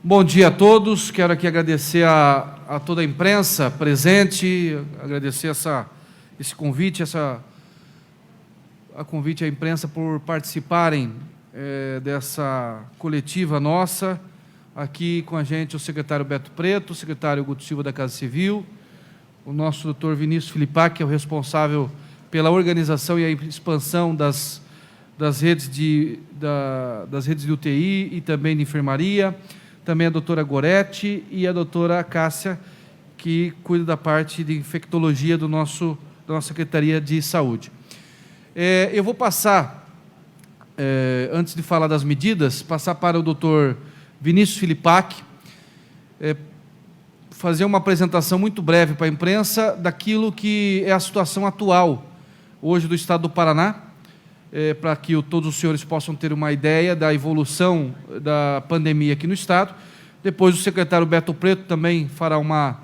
Bom dia a todos, quero aqui agradecer a toda a imprensa presente, agradecer esse convite, a convite à imprensa por participarem dessa coletiva nossa. Aqui com a gente o secretário Beto Preto, o secretário Guto Silva da Casa Civil, o nosso doutor Vinícius Filipac, que é o responsável pela organização e a expansão das redes de UTI e também de enfermaria, também a doutora Goretti e a doutora Cássia, que cuida da parte de infectologia da nossa Secretaria de Saúde. Eu vou passar, antes de falar das medidas, passar para o doutor Vinícius Filipac, fazer uma apresentação muito breve para a imprensa daquilo que é a situação atual hoje do Estado do Paraná, para que todos os senhores possam ter uma ideia da evolução da pandemia aqui no Estado. Depois o secretário Beto Preto também fará uma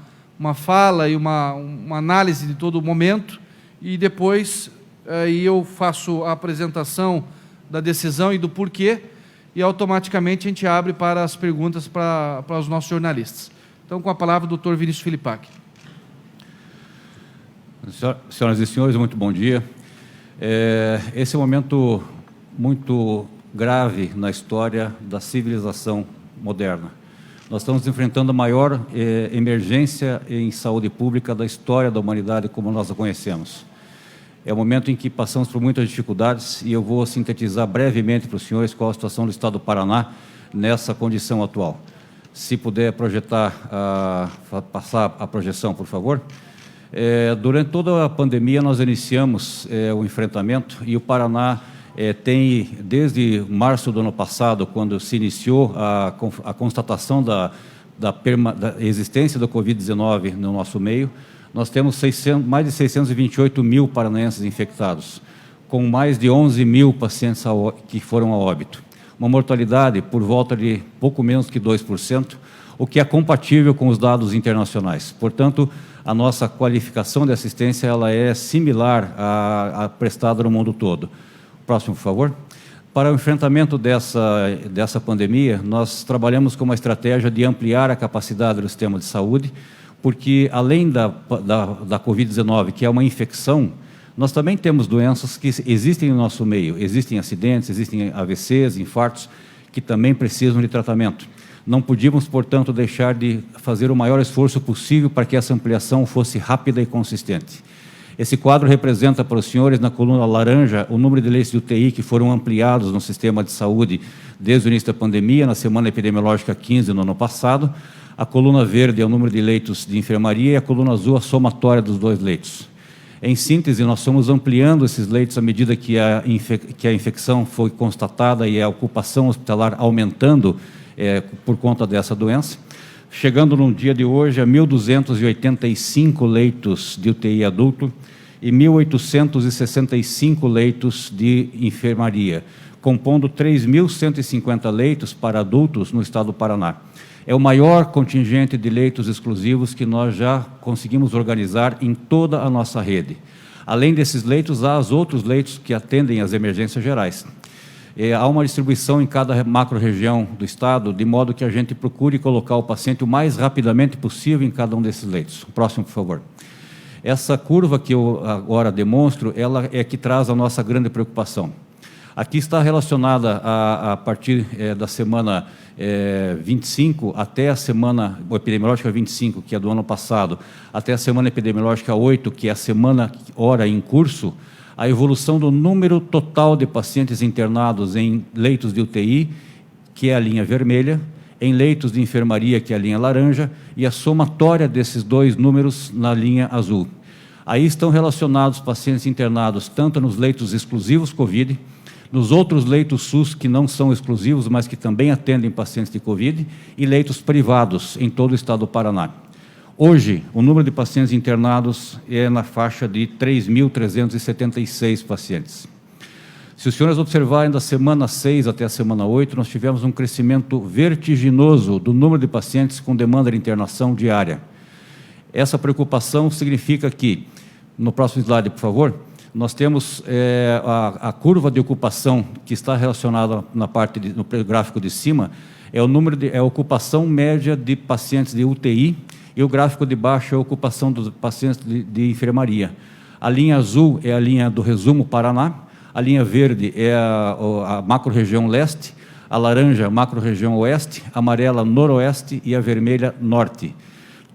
fala e uma análise de todo o momento, e depois aí eu faço a apresentação da decisão e do porquê, e automaticamente a gente abre para as perguntas para os nossos jornalistas. Então, com a palavra, o doutor Vinícius Filipac. Senhoras e senhores, muito bom dia. Esse é um momento muito grave na história da civilização moderna. Nós estamos enfrentando a maior emergência em saúde pública da história da humanidade, como nós a conhecemos. É um momento em que passamos por muitas dificuldades e eu vou sintetizar brevemente para os senhores qual a situação do Estado do Paraná nessa condição atual. Se puder passar a projeção, por favor. Durante toda a pandemia, nós iniciamos o enfrentamento, e o Paraná tem, desde março do ano passado, quando se iniciou a constatação da existência da Covid-19 no nosso meio, nós temos mais de 628 mil paranaenses infectados, com mais de 11 mil pacientes que foram a óbito. Uma mortalidade por volta de pouco menos que 2%, o que é compatível com os dados internacionais. Portanto, a nossa qualificação de assistência ela é similar à prestada no mundo todo. Próximo, por favor. Para o enfrentamento dessa pandemia, nós trabalhamos com uma estratégia de ampliar a capacidade do sistema de saúde, porque além da Covid-19, que é uma infecção, nós também temos doenças que existem no nosso meio. Existem acidentes, existem AVCs, infartos, que também precisam de tratamento. Não podíamos, portanto, deixar de fazer o maior esforço possível para que essa ampliação fosse rápida e consistente. Esse quadro representa para os senhores, na coluna laranja, o número de leitos de UTI que foram ampliados no sistema de saúde desde o início da pandemia, na semana epidemiológica 15, no ano passado. A coluna verde é o número de leitos de enfermaria e a coluna azul a somatória dos dois leitos. Em síntese, nós estamos ampliando esses leitos à medida que a infecção foi constatada e a ocupação hospitalar aumentando por conta dessa doença, chegando no dia de hoje a 1.285 leitos de UTI adulto e 1.865 leitos de enfermaria, compondo 3.150 leitos para adultos no Estado do Paraná. É o maior contingente de leitos exclusivos que nós já conseguimos organizar em toda a nossa rede. Além desses leitos, há os outros leitos que atendem às emergências gerais. Há uma distribuição em cada macro-região do Estado, de modo que a gente procure colocar o paciente o mais rapidamente possível em cada um desses leitos. Próximo, por favor. Essa curva que eu agora demonstro, ela é que traz a nossa grande preocupação. Aqui está relacionada a partir da semana 25 até a semana epidemiológica 25, que é do ano passado, até a semana epidemiológica 8, que é a semana hora em curso, a evolução do número total de pacientes internados em leitos de UTI, que é a linha vermelha, em leitos de enfermaria, que é a linha laranja, e a somatória desses dois números na linha azul. Aí estão relacionados pacientes internados tanto nos leitos exclusivos COVID, nos outros leitos SUS que não são exclusivos, mas que também atendem pacientes de COVID, e leitos privados em todo o Estado do Paraná. Hoje, o número de pacientes internados é na faixa de 3.376 pacientes. Se os senhores observarem da semana 6 até a semana 8, nós tivemos um crescimento vertiginoso do número de pacientes com demanda de internação diária. Essa preocupação significa que, no próximo slide, por favor, nós temos a curva de ocupação que está relacionada no gráfico de cima, é o número é a ocupação média de pacientes de UTI, e o gráfico de baixo é a ocupação dos pacientes de enfermaria. A linha azul é a linha do resumo Paraná, a linha verde é a macro-região leste, a laranja macro-região oeste, a amarela noroeste e a vermelha norte.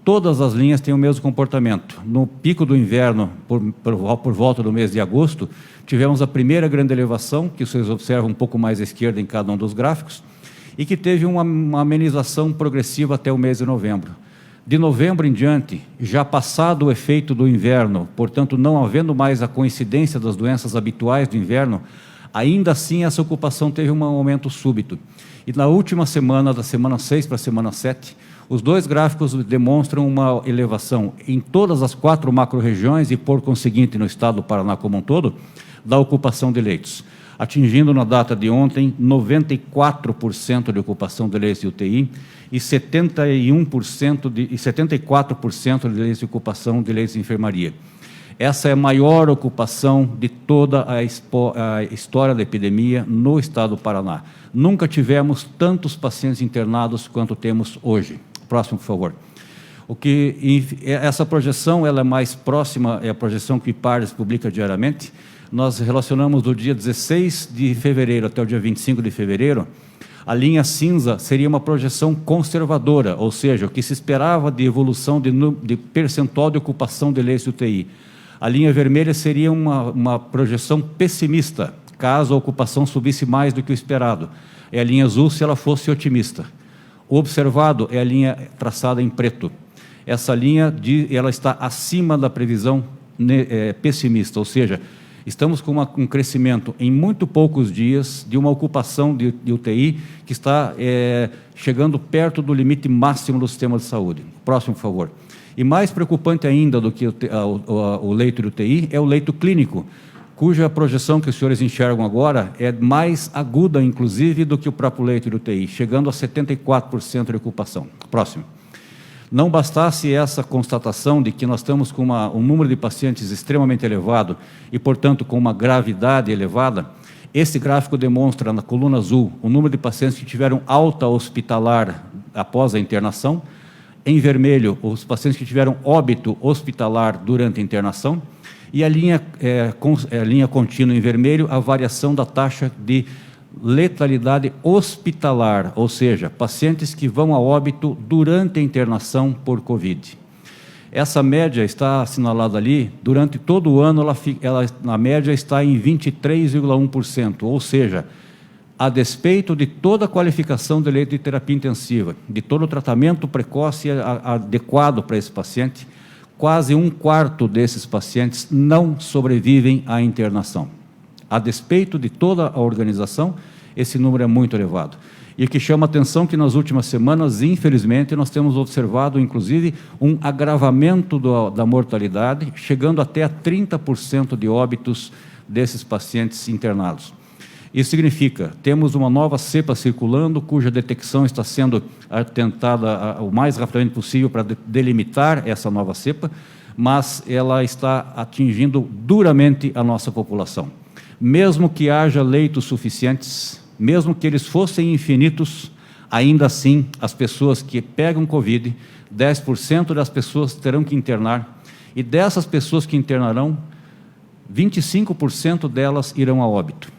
Todas as linhas têm o mesmo comportamento. No pico do inverno, por volta do mês de agosto, tivemos a primeira grande elevação, que vocês observam um pouco mais à esquerda em cada um dos gráficos, e que teve uma amenização progressiva até o mês de novembro. De novembro em diante, já passado o efeito do inverno, portanto, não havendo mais a coincidência das doenças habituais do inverno, ainda assim essa ocupação teve um aumento súbito. E na última semana, da semana 6 para a semana 7, os dois gráficos demonstram uma elevação em todas as 4 macro-regiões e, por conseguinte, no estado do Paraná como um todo, da ocupação de leitos, atingindo na data de ontem 94% de ocupação de leitos de UTI e 74% de leitos de ocupação de leitos de enfermaria. Essa é a maior ocupação de toda a história da epidemia no estado do Paraná. Nunca tivemos tantos pacientes internados quanto temos hoje. Próximo, por favor. Essa projeção ela é mais próxima, é a projeção que o IPARES publica diariamente. Nós relacionamos do dia 16 de fevereiro até o dia 25 de fevereiro. A linha cinza seria uma projeção conservadora, ou seja, o que se esperava de evolução de percentual de ocupação de leitos de UTI. A linha vermelha seria uma projeção pessimista, caso a ocupação subisse mais do que o esperado. É a linha azul se ela fosse otimista. O observado é a linha traçada em preto. Essa linha ela está acima da previsão pessimista, ou seja, estamos com um crescimento em muito poucos dias de uma ocupação de UTI que está chegando perto do limite máximo do sistema de saúde. Próximo, por favor. E mais preocupante ainda do que o leito de UTI é o leito clínico, cuja projeção que os senhores enxergam agora é mais aguda, inclusive, do que o próprio leito de UTI, chegando a 74% de ocupação. Próximo. Não bastasse essa constatação de que nós estamos com um número de pacientes extremamente elevado e, portanto, com uma gravidade elevada, esse gráfico demonstra, na coluna azul, o número de pacientes que tiveram alta hospitalar após a internação, em vermelho, os pacientes que tiveram óbito hospitalar durante a internação, e a linha contínua em vermelho, a variação da taxa de letalidade hospitalar, ou seja, pacientes que vão a óbito durante a internação por Covid. Essa média está assinalada ali, durante todo o ano, na média está em 23,1%, ou seja, a despeito de toda a qualificação de leito de terapia intensiva, de todo o tratamento precoce e adequado para esse paciente, quase 1/4 desses pacientes não sobrevivem à internação. A despeito de toda a organização, esse número é muito elevado. E o que chama a atenção é que nas últimas semanas, infelizmente, nós temos observado, inclusive, um agravamento da mortalidade, chegando até a 30% de óbitos desses pacientes internados. Isso significa, temos uma nova cepa circulando, cuja detecção está sendo tentada o mais rapidamente possível para delimitar essa nova cepa, mas ela está atingindo duramente a nossa população. Mesmo que haja leitos suficientes, mesmo que eles fossem infinitos, ainda assim, as pessoas que pegam Covid, 10% das pessoas terão que internar, e dessas pessoas que internarão, 25% delas irão a óbito.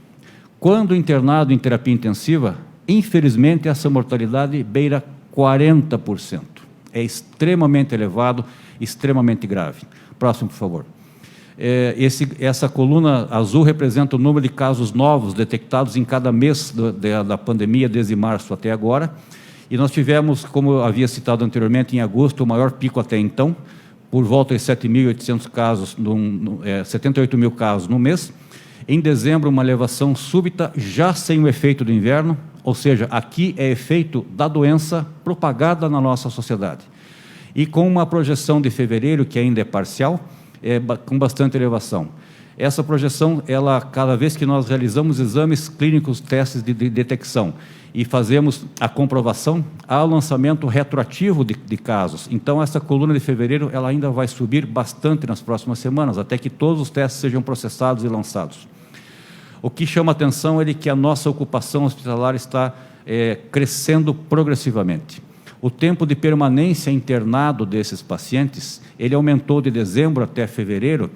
Quando internado em terapia intensiva, infelizmente, essa mortalidade beira 40%. É extremamente elevado, extremamente grave. Próximo, por favor. Essa coluna azul representa o número de casos novos detectados em cada mês da pandemia, desde março até agora. E nós tivemos, como eu havia citado anteriormente, em agosto, o maior pico até então, por volta de 7.800 casos, 78 mil casos no mês. Em dezembro, uma elevação súbita, já sem o efeito do inverno, ou seja, aqui é efeito da doença propagada na nossa sociedade. E com uma projeção de fevereiro, que ainda é parcial, com bastante elevação. Essa projeção, cada vez que nós realizamos exames clínicos, testes de detecção, e fazemos a comprovação, há o lançamento retroativo de casos. Então, essa coluna de fevereiro, ela ainda vai subir bastante nas próximas semanas, até que todos os testes sejam processados e lançados. O que chama atenção é que a nossa ocupação hospitalar está crescendo progressivamente. O tempo de permanência internado desses pacientes, ele aumentou de dezembro até fevereiro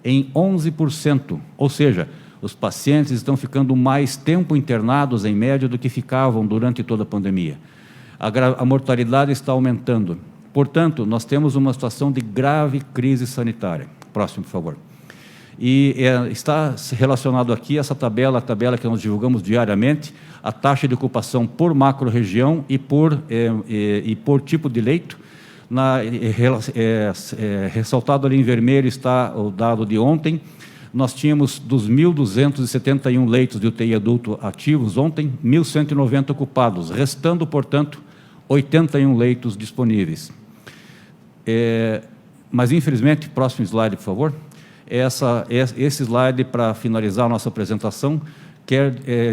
em 11%, ou seja, os pacientes estão ficando mais tempo internados, em média, do que ficavam durante toda a pandemia. A mortalidade está aumentando. Portanto, nós temos uma situação de grave crise sanitária. Próximo, por favor. E está relacionado aqui essa tabela, a tabela que nós divulgamos diariamente, a taxa de ocupação por macro-região e por tipo de leito. Ressaltado ali em vermelho está o dado de ontem. Nós tínhamos dos 1.271 leitos de UTI adulto ativos ontem, 1.190 ocupados, restando, portanto, 81 leitos disponíveis. Mas, infelizmente, próximo slide, por favor. Esse slide, para finalizar a nossa apresentação,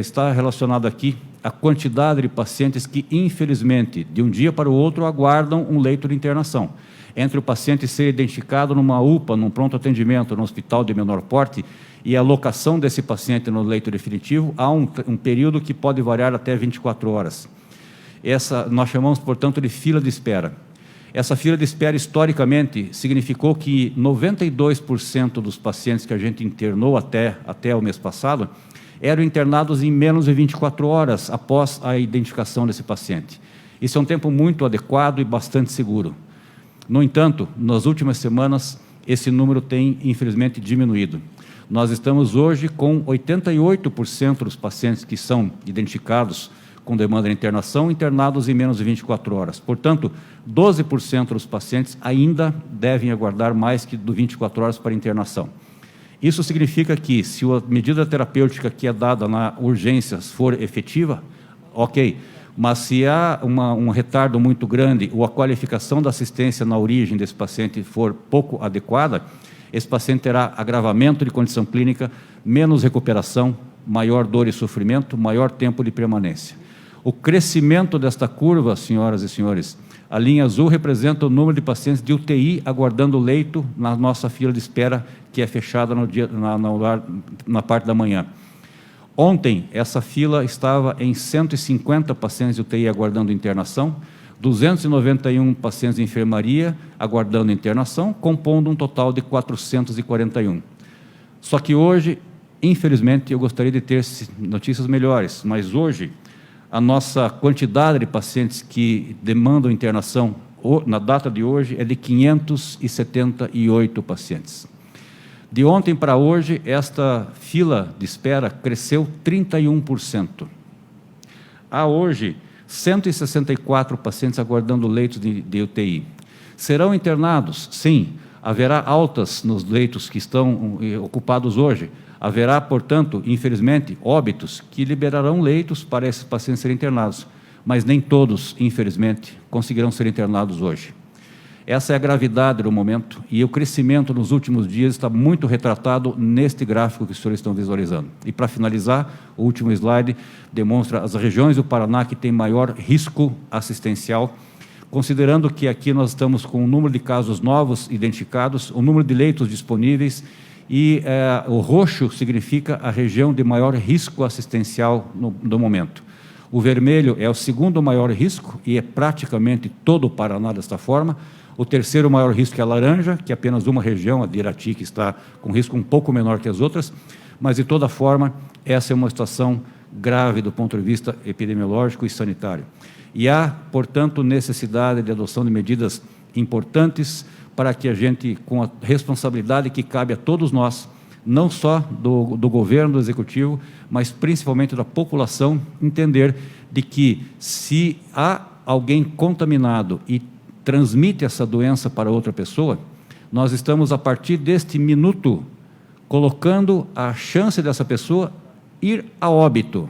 está relacionado aqui à quantidade de pacientes que, infelizmente, de um dia para o outro, aguardam um leito de internação. Entre o paciente ser identificado numa UPA, num pronto atendimento, no hospital de menor porte, e a alocação desse paciente no leito definitivo, há um período que pode variar até 24 horas. Nós chamamos, portanto, de fila de espera. Essa fila de espera, historicamente, significou que 92% dos pacientes que a gente internou até o mês passado eram internados em menos de 24 horas após a identificação desse paciente. Isso é um tempo muito adequado e bastante seguro. No entanto, nas últimas semanas, esse número tem, infelizmente, diminuído. Nós estamos hoje com 88% dos pacientes que são identificados com demanda de internação, internados em menos de 24 horas. Portanto, 12% dos pacientes ainda devem aguardar mais que 24 horas para internação. Isso significa que, se a medida terapêutica que é dada na urgência for efetiva, ok, mas se há um retardo muito grande ou a qualificação da assistência na origem desse paciente for pouco adequada, esse paciente terá agravamento de condição clínica, menos recuperação, maior dor e sofrimento, maior tempo de permanência. O crescimento desta curva, senhoras e senhores, a linha azul representa o número de pacientes de UTI aguardando leito na nossa fila de espera, que é fechada na parte da manhã. Ontem, essa fila estava em 150 pacientes de UTI aguardando internação, 291 pacientes de enfermaria aguardando internação, compondo um total de 441. Só que hoje, infelizmente, eu gostaria de ter notícias melhores, mas hoje a nossa quantidade de pacientes que demandam internação, na data de hoje, é de 578 pacientes. De ontem para hoje, esta fila de espera cresceu 31%. Há hoje 164 pacientes aguardando leitos de UTI. Serão internados? Sim. Haverá altas nos leitos que estão ocupados hoje. Haverá, portanto, infelizmente, óbitos que liberarão leitos para esses pacientes serem internados, mas nem todos, infelizmente, conseguirão ser internados hoje. Essa é a gravidade do momento e o crescimento nos últimos dias está muito retratado neste gráfico que os senhores estão visualizando. E, para finalizar, o último slide demonstra as regiões do Paraná que têm maior risco assistencial, considerando que aqui nós estamos com o número de casos novos identificados, o número de leitos disponíveis e o roxo significa a região de maior risco assistencial no momento. O vermelho é o segundo maior risco e é praticamente todo o Paraná desta forma. O terceiro maior risco é a laranja, que é apenas uma região, a de Irati, que está com risco um pouco menor que as outras, mas, de toda forma, essa é uma situação grave do ponto de vista epidemiológico e sanitário. E há, portanto, necessidade de adoção de medidas importantes para que a gente, com a responsabilidade que cabe a todos nós, não só do governo, do executivo, mas principalmente da população, entender de que se há alguém contaminado e transmite essa doença para outra pessoa, nós estamos, a partir deste minuto, colocando a chance dessa pessoa ir a óbito.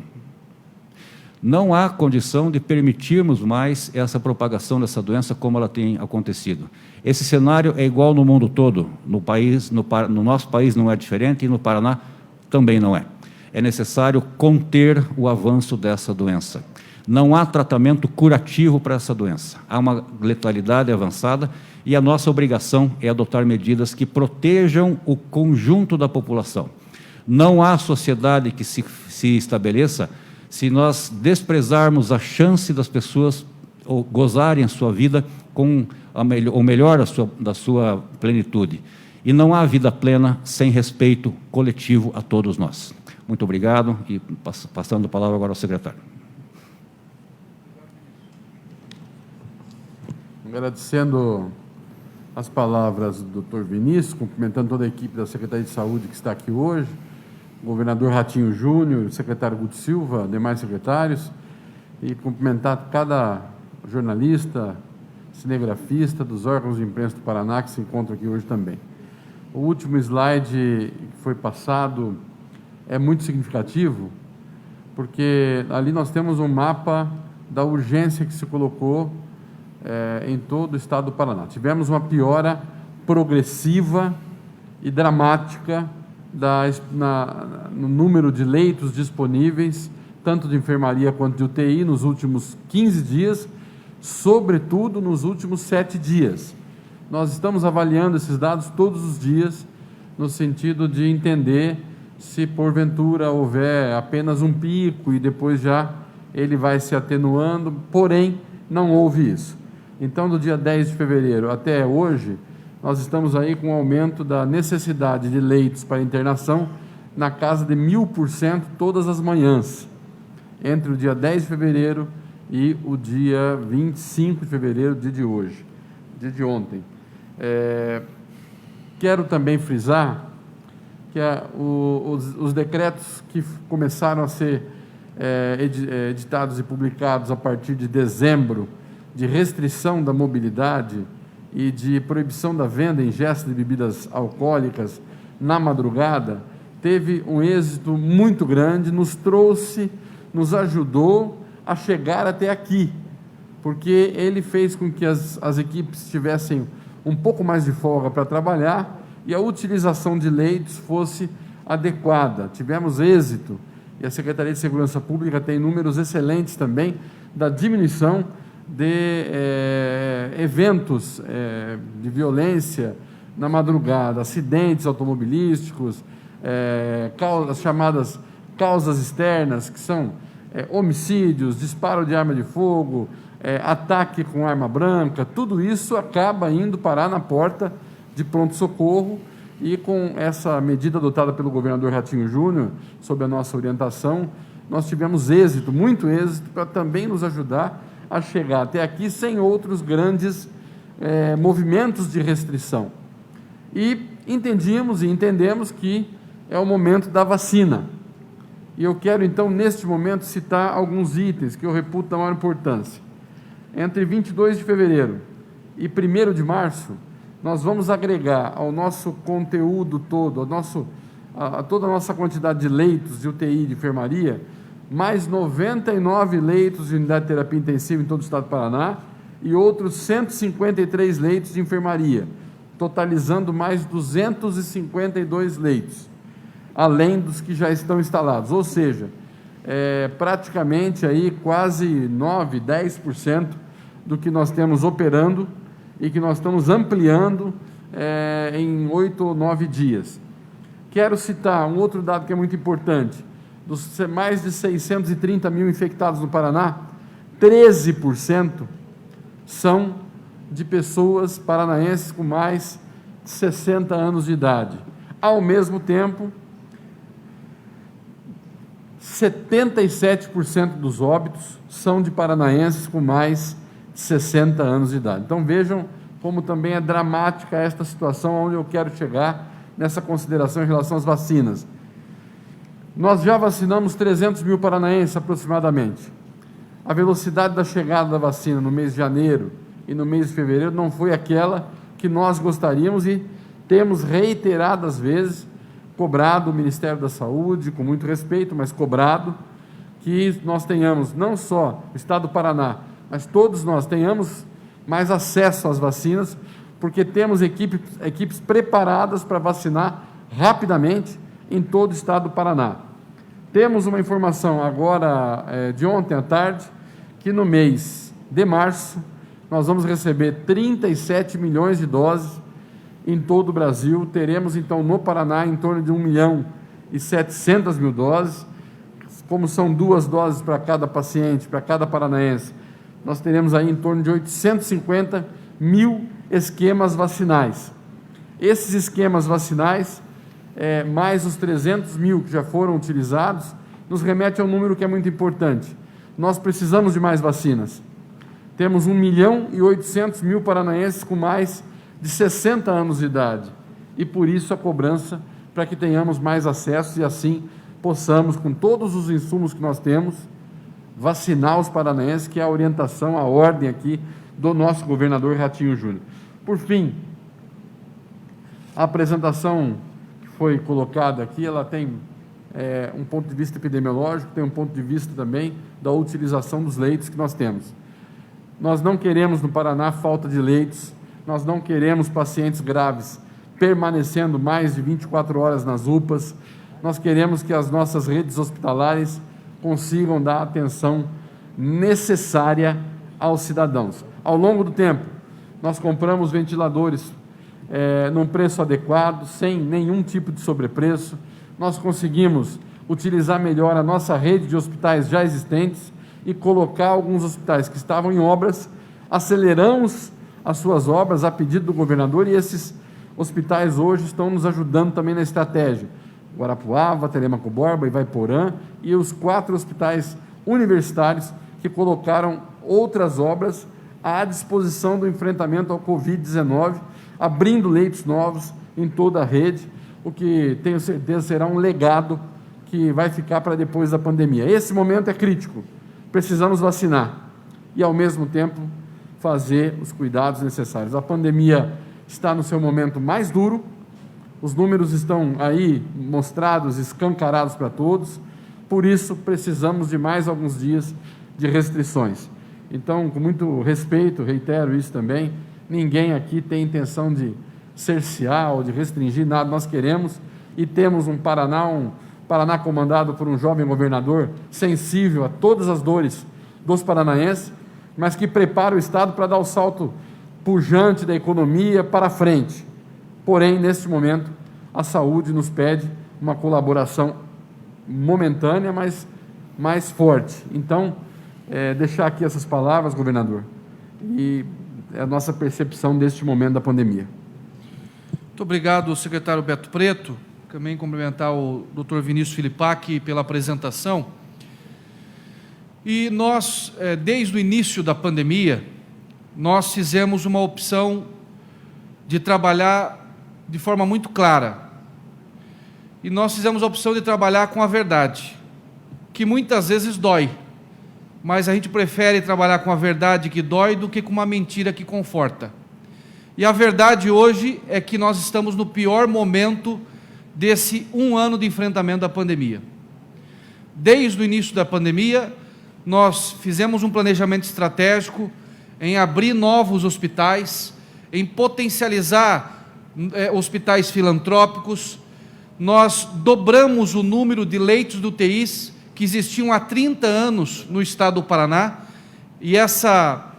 Não há condição de permitirmos mais essa propagação dessa doença como ela tem acontecido. Esse cenário é igual no mundo todo, no nosso país não é diferente e no Paraná também não é. É necessário conter o avanço dessa doença. Não há tratamento curativo para essa doença. Há uma letalidade avançada e a nossa obrigação é adotar medidas que protejam o conjunto da população. Não há sociedade que se estabeleça se nós desprezarmos a chance das pessoas gozarem a sua vida com o melhor da sua plenitude. E não há vida plena sem respeito coletivo a todos nós. Muito obrigado, e passando a palavra agora ao secretário. Agradecendo as palavras do Dr. Vinícius, cumprimentando toda a equipe da Secretaria de Saúde que está aqui hoje, o governador Ratinho Júnior, o secretário Guto Silva, demais secretários, e cumprimentar cada jornalista, cinegrafista dos órgãos de imprensa do Paraná que se encontram aqui hoje também. O último slide que foi passado é muito significativo, porque ali nós temos um mapa da urgência que se colocou em todo o estado do Paraná. Tivemos uma piora progressiva e dramática no número de leitos disponíveis, tanto de enfermaria quanto de UTI, nos últimos 15 dias, sobretudo nos últimos 7 dias. Nós estamos avaliando esses dados todos os dias, no sentido de entender se porventura houver apenas um pico e depois já ele vai se atenuando, porém não houve isso. Então, do dia 10 de fevereiro até hoje, nós estamos aí com um aumento da necessidade de leitos para internação na casa de 1000% todas as manhãs, entre o dia 10 de fevereiro e o dia 25 de fevereiro, dia de hoje, dia de ontem. Quero também frisar que os decretos que começaram a ser editados e publicados a partir de dezembro, de restrição da mobilidade e de proibição da venda em gestos de bebidas alcoólicas na madrugada, teve um êxito muito grande, nos ajudou a chegar até aqui, porque ele fez com que as equipes tivessem um pouco mais de folga para trabalhar e a utilização de leitos fosse adequada. Tivemos êxito, e a Secretaria de Segurança Pública tem números excelentes também da diminuição de eventos de violência na madrugada, acidentes automobilísticos, as chamadas causas externas, que são homicídios, disparo de arma de fogo, ataque com arma branca, tudo isso acaba indo parar na porta de pronto-socorro, e com essa medida adotada pelo governador Ratinho Júnior, sob a nossa orientação, nós tivemos êxito, muito êxito, para também nos ajudar a chegar até aqui sem outros grandes movimentos de restrição. E entendíamos e entendemos que é o momento da vacina. E eu quero, então, neste momento, citar alguns itens que eu reputo da maior importância. Entre 22 de fevereiro e 1º de março, nós vamos agregar ao nosso conteúdo todo, a toda a nossa quantidade de leitos de UTI de enfermaria, mais 99 leitos de unidade de terapia intensiva em todo o estado do Paraná e outros 153 leitos de enfermaria, totalizando mais 252 leitos, além dos que já estão instalados, ou seja, praticamente aí quase 9%, 10% do que nós temos operando e que nós estamos ampliando em 8 ou 9 dias. Quero citar um outro dado que é muito importante. Dos mais de 630 mil infectados no Paraná, 13% são de pessoas paranaenses com mais de 60 anos de idade. Ao mesmo tempo, 77% dos óbitos são de paranaenses com mais de 60 anos de idade. Então vejam como também é dramática esta situação, onde eu quero chegar nessa consideração em relação às vacinas. Nós já vacinamos 300 mil paranaenses aproximadamente. A velocidade da chegada da vacina no mês de janeiro e no mês de fevereiro não foi aquela que nós gostaríamos, e temos reiteradas vezes cobrado o Ministério da Saúde, com muito respeito, mas cobrado, que nós tenhamos, não só o estado do Paraná, mas todos nós tenhamos mais acesso às vacinas, porque temos equipes preparadas para vacinar rapidamente em todo o estado do Paraná. Temos uma informação agora, de ontem à tarde, que no mês de março nós vamos receber 37 milhões de doses em todo o Brasil. Teremos então no Paraná em torno de 1.700.000 doses, como são 2 doses para cada paciente, para cada paranaense, nós teremos aí em torno de 850 mil esquemas vacinais. Esses esquemas vacinais, mais os 300 mil que já foram utilizados, nos remete a um número que é muito importante. Nós precisamos de mais vacinas. Temos 1.800.000 paranaenses com mais de 60 anos de idade. E por isso a cobrança para que tenhamos mais acesso e assim possamos, com todos os insumos que nós temos, vacinar os paranaenses, que é a orientação, a ordem aqui do nosso governador Ratinho Júnior. Por fim, a apresentação que foi colocada aqui, ela tem um ponto de vista epidemiológico, tem um ponto de vista também da utilização dos leitos que nós temos. Nós não queremos no Paraná falta de leitos, nós não queremos pacientes graves permanecendo mais de 24 horas nas UPAs, nós queremos que as nossas redes hospitalares consigam dar a atenção necessária aos cidadãos. Ao longo do tempo, nós compramos ventiladores num preço adequado, sem nenhum tipo de sobrepreço, nós conseguimos utilizar melhor a nossa rede de hospitais já existentes e colocar alguns hospitais que estavam em obras, aceleramos as suas obras a pedido do governador e esses hospitais hoje estão nos ajudando também na estratégia. Guarapuava, Telêmaco Borba, Ivaiporã e os 4 hospitais universitários que colocaram outras obras à disposição do enfrentamento ao Covid-19, abrindo leitos novos em toda a rede, o que tenho certeza será um legado que vai ficar para depois da pandemia. Esse momento é crítico, precisamos vacinar e, ao mesmo tempo, fazer os cuidados necessários. A pandemia está no seu momento mais duro, os números estão aí mostrados, escancarados para todos, por isso precisamos de mais alguns dias de restrições. Então, com muito respeito, reitero isso também, ninguém aqui tem intenção de cercear ou de restringir nada, nós queremos e temos um Paraná comandado por um jovem governador sensível a todas as dores dos paranaenses, mas que prepara o Estado para dar o salto pujante da economia para frente. Porém, neste momento, a saúde nos pede uma colaboração momentânea, mas mais forte. Então, deixar aqui essas palavras, governador, e a nossa percepção deste momento da pandemia. Muito obrigado, secretário Beto Preto. Também cumprimentar o Dr. Vinícius Filipac pela apresentação. E nós, desde o início da pandemia, nós fizemos uma opção de trabalhar de forma muito clara. E nós fizemos a opção de trabalhar com a verdade, que muitas vezes dói, mas a gente prefere trabalhar com a verdade que dói do que com uma mentira que conforta. E a verdade hoje é que nós estamos no pior momento desse 1 ano de enfrentamento da pandemia. Desde o início da pandemia, nós fizemos um planejamento estratégico em abrir novos hospitais, em potencializar hospitais filantrópicos. Nós dobramos o número de leitos de UTIs que existiam há 30 anos no estado do Paraná, e essa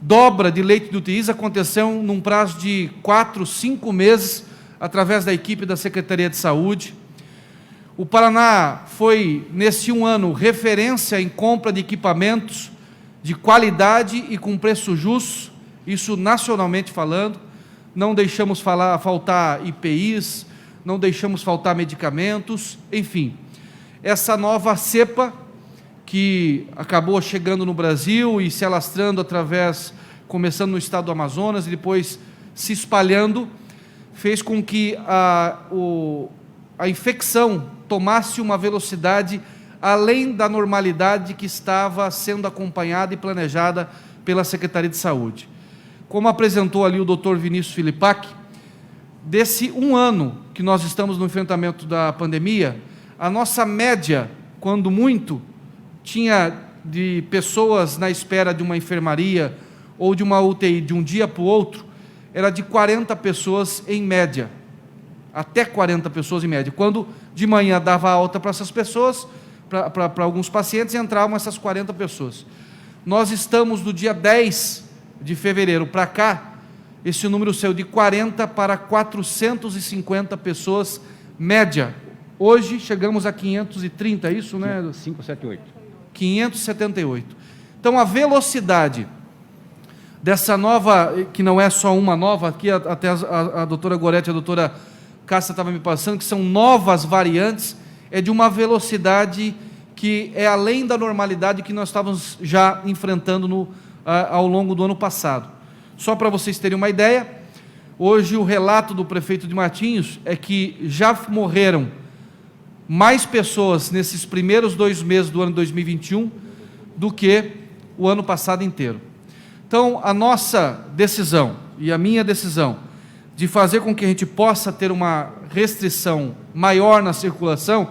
dobra de leitos de UTIs aconteceu num prazo de 4, 5 meses, através da equipe da Secretaria de Saúde. O Paraná foi, nesse 1 ano, referência em compra de equipamentos de qualidade e com preço justo, isso nacionalmente falando. Não deixamos faltar IPIs, não deixamos faltar medicamentos, enfim. Essa nova cepa, que acabou chegando no Brasil e se alastrando começando no estado do Amazonas e depois se espalhando, fez com que a infecção tomasse uma velocidade além da normalidade que estava sendo acompanhada e planejada pela Secretaria de Saúde. Como apresentou ali o Dr. Vinícius Filipac, desse 1 ano que nós estamos no enfrentamento da pandemia, a nossa média, quando muito, tinha de pessoas na espera de uma enfermaria ou de uma UTI de um dia para o outro, era de 40 pessoas em média, até 40 pessoas em média. Quando de manhã dava alta para essas pessoas, para alguns pacientes, entravam essas 40 pessoas. Nós estamos do dia 10 de fevereiro para cá, esse número saiu de 40 para 450 pessoas média Hoje chegamos a 530, é isso, né? 578. 578. Então, a velocidade dessa nova, que não é só uma nova, aqui até a doutora Goretti e a doutora Cássia estavam me passando, que são novas variantes, é de uma velocidade que é além da normalidade que nós estávamos já enfrentando ao longo do ano passado. Só para vocês terem uma ideia, hoje o relato do prefeito de Matinhos é que já morreram mais pessoas nesses primeiros 2 meses do ano 2021 do que o ano passado inteiro. Então, a nossa decisão e a minha decisão de fazer com que a gente possa ter uma restrição maior na circulação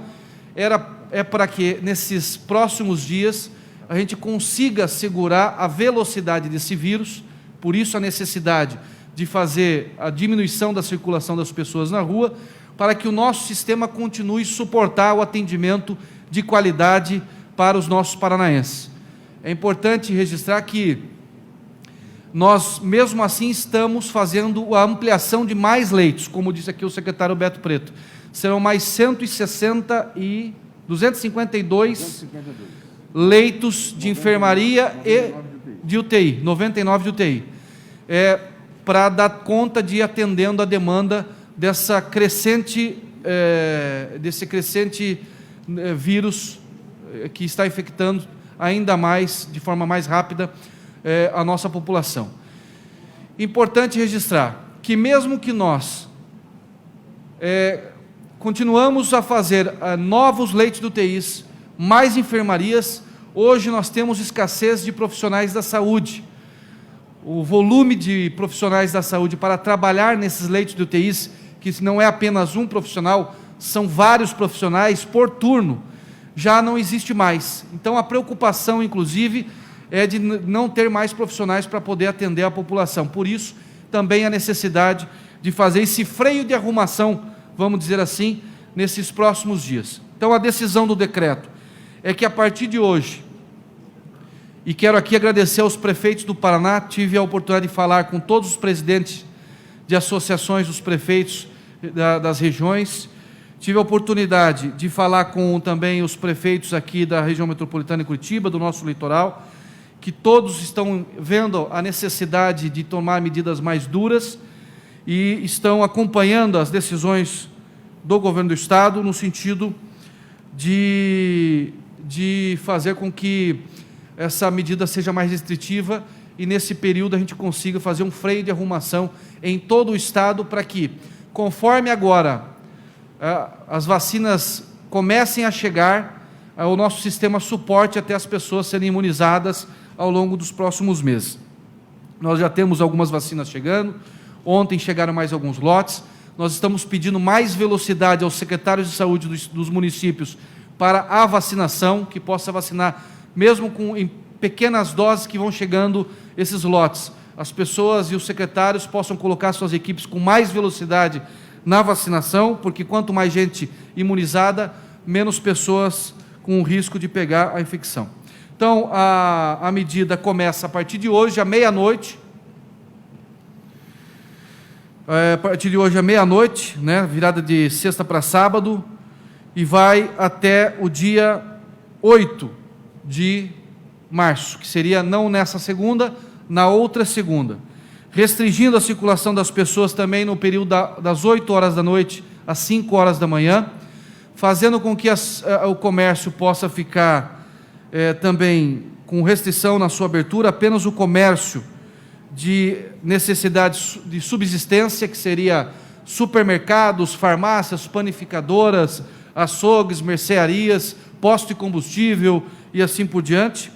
é para que nesses próximos dias a gente consiga segurar a velocidade desse vírus, por isso a necessidade de fazer a diminuição da circulação das pessoas na rua, para que o nosso sistema continue a suportar o atendimento de qualidade para os nossos paranaenses. É importante registrar que nós, mesmo assim, estamos fazendo a ampliação de mais leitos, como disse aqui o secretário Beto Preto. Serão mais 252 leitos de enfermaria e de UTI, 99 de UTI, para dar conta de ir atendendo a demanda desse crescente vírus que está infectando ainda mais, de forma mais rápida, a nossa população. Importante registrar que mesmo que nós continuamos a fazer novos leitos de UTIs, mais enfermarias, hoje nós temos escassez de profissionais da saúde. O volume de profissionais da saúde para trabalhar nesses leitos de UTIs, que não é apenas um profissional, são vários profissionais por turno, já não existe mais. Então a preocupação, inclusive, é de não ter mais profissionais para poder atender a população. Por isso, também a necessidade de fazer esse freio de arrumação, vamos dizer assim, nesses próximos dias. Então, a decisão do decreto é que, a partir de hoje, e quero aqui agradecer aos prefeitos do Paraná, tive a oportunidade de falar com todos os presidentes de associações dos prefeitos das regiões, tive a oportunidade de falar com também os prefeitos aqui da região metropolitana de Curitiba, do nosso litoral, que todos estão vendo a necessidade de tomar medidas mais duras e estão acompanhando as decisões do governo do Estado no sentido de fazer com que essa medida seja mais restritiva e nesse período a gente consiga fazer um freio de arrumação em todo o Estado para que, conforme agora as vacinas comecem a chegar, o nosso sistema suporte até as pessoas serem imunizadas ao longo dos próximos meses. Nós já temos algumas vacinas chegando, ontem chegaram mais alguns lotes, nós estamos pedindo mais velocidade aos secretários de saúde dos municípios para a vacinação, que possa vacinar, mesmo em pequenas doses que vão chegando esses lotes, as pessoas e os secretários possam colocar suas equipes com mais velocidade na vacinação, porque quanto mais gente imunizada, menos pessoas com o risco de pegar a infecção. Então, a medida começa a partir de hoje, à meia-noite. A partir de hoje, à meia-noite, né, virada de sexta para sábado, e vai até o dia 8 de março, que seria não nessa segunda, na outra segunda. Restringindo a circulação das pessoas também no período das 8 horas da noite às 5 horas da manhã, fazendo com que o comércio possa ficar também com restrição na sua abertura, apenas o comércio de necessidades de subsistência, que seria supermercados, farmácias, panificadoras, açougues, mercearias, posto de combustível e assim por diante.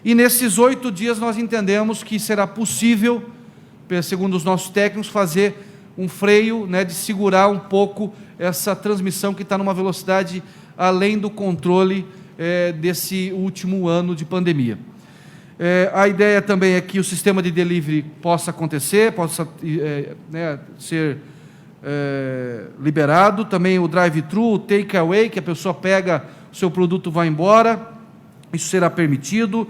E nesses 8 dias nós entendemos que será possível, segundo os nossos técnicos, fazer um freio, né, de segurar um pouco essa transmissão que está numa velocidade além do controle desse último ano de pandemia. A ideia também é que o sistema de delivery possa acontecer, possa ser liberado, também o drive-thru, o take-away, que a pessoa pega o seu produto e vai embora, isso será permitido.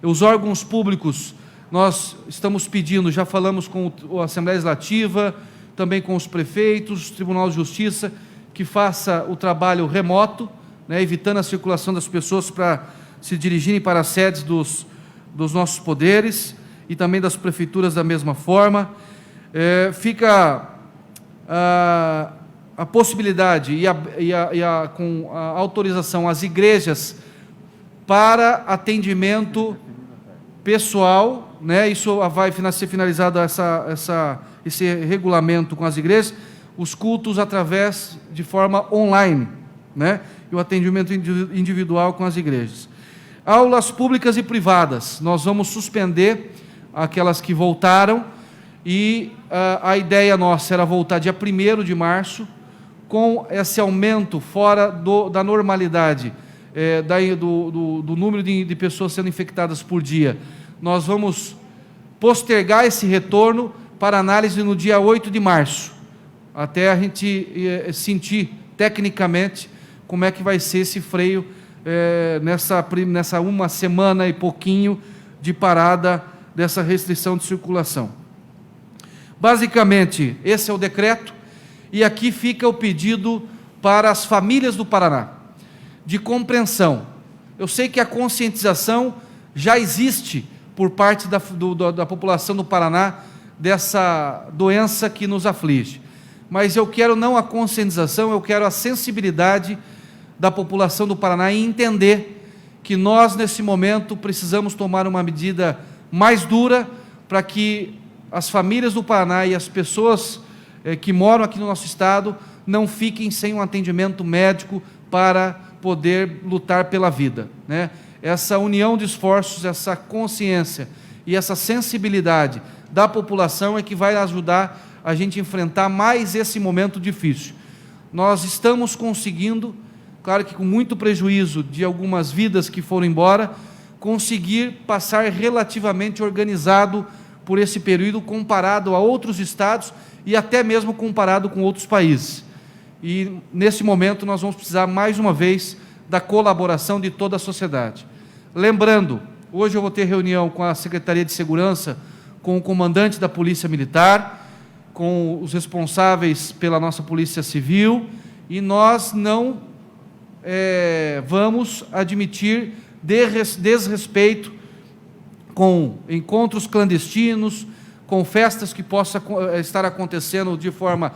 Os órgãos públicos, nós estamos pedindo, já falamos com a Assembleia Legislativa, também com os prefeitos, o Tribunal de Justiça, que faça o trabalho remoto, né, evitando a circulação das pessoas para se dirigirem para as sedes dos nossos poderes e também das prefeituras da mesma forma. Fica a possibilidade com a autorização às igrejas para atendimento pessoal, né? Isso vai ser finalizado esse regulamento com as igrejas, os cultos através de forma online, né? E o atendimento individual com as igrejas. Aulas públicas e privadas, nós vamos suspender aquelas que voltaram, e a ideia nossa era voltar dia 1º de março, com esse aumento fora da normalidade, do número de pessoas sendo infectadas por dia. Nós vamos postergar esse retorno para análise no dia 8 de março, até a gente sentir tecnicamente como é que vai ser esse freio nessa uma semana e pouquinho de parada dessa restrição de circulação. Basicamente, esse é o decreto, e aqui fica o pedido para as famílias do Paraná, de compreensão. Eu sei que a conscientização já existe por parte da população do Paraná dessa doença que nos aflige, mas eu quero não a conscientização, eu quero a sensibilidade da população do Paraná em entender que nós, nesse momento, precisamos tomar uma medida mais dura para que as famílias do Paraná e as pessoas que moram aqui no nosso estado não fiquem sem um atendimento médico para poder lutar pela vida, né? Essa união de esforços, essa consciência e essa sensibilidade da população é que vai ajudar a gente a enfrentar mais esse momento difícil. Nós estamos conseguindo, claro que com muito prejuízo de algumas vidas que foram embora, conseguir passar relativamente organizado por esse período comparado a outros estados e até mesmo comparado com outros países. E nesse momento nós vamos precisar mais uma vez da colaboração de toda a sociedade. Lembrando, hoje eu vou ter reunião com a Secretaria de Segurança, com o comandante da Polícia Militar, com os responsáveis pela nossa Polícia Civil, e nós não vamos admitir desrespeito com encontros clandestinos, com festas que possam estar acontecendo de forma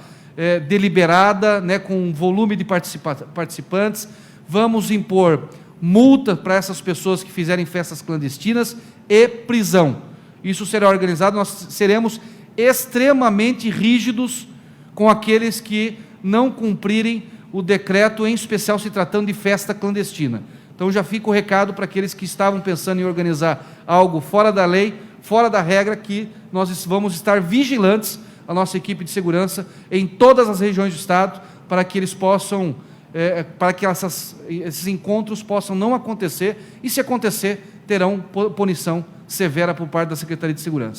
deliberada, né, com um volume de participantes. Vamos impor multa para essas pessoas que fizerem festas clandestinas e prisão. Isso será organizado, nós seremos extremamente rígidos com aqueles que não cumprirem o decreto, em especial se tratando de festa clandestina. Então já fica o recado para aqueles que estavam pensando em organizar algo fora da lei, fora da regra, que nós vamos estar vigilantes, a nossa equipe de segurança, em todas as regiões do estado, para que eles possam, para que esses encontros possam não acontecer, e se acontecer, terão punição severa por parte da Secretaria de Segurança.